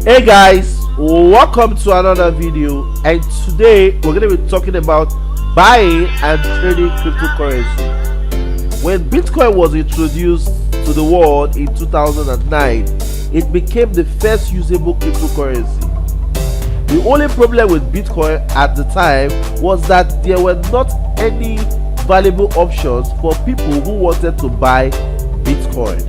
Hey guys, welcome to another video, and today we're going to be talking about buying and trading cryptocurrency. When Bitcoin was introduced to the world in 2009, it became the first usable cryptocurrency. The only problem with Bitcoin at the time was that there were not any valuable options for people who wanted to buy Bitcoin.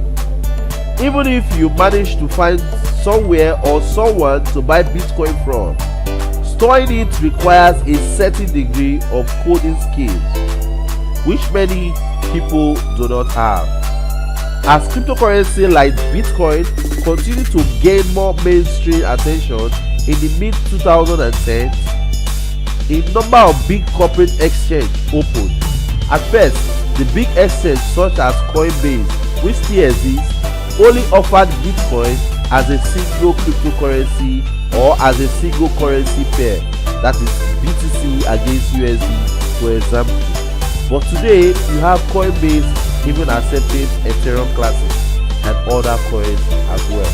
Even if you managed to find somewhere or someone to buy Bitcoin from, storing it requires a certain degree of coding skills, which many people do not have. As cryptocurrency like Bitcoin continue to gain more mainstream attention in the mid-2010s, a number of big corporate exchanges opened. At first, the big exchanges such as Coinbase, which still exists, only offered Bitcoin as a single cryptocurrency or as a single currency pair, that is BTC against USD, for example. But today you have Coinbase even accepting Ethereum Classic and other coins as well.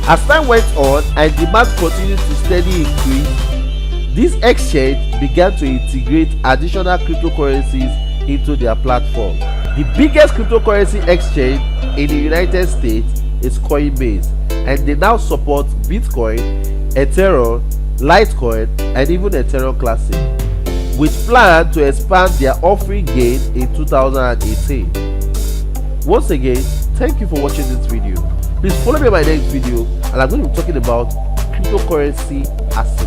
As time went on and demand continued to steadily increase, this exchange began to integrate additional cryptocurrencies into their platform. The biggest cryptocurrency exchange in the United States is Coinbase, and they now support Bitcoin, Ethereum, Litecoin, and even Ethereum Classic, with plan to expand their offering again in 2018. Once again, thank you for watching this video. Please follow me in my next video, and I'm going to be talking about cryptocurrency as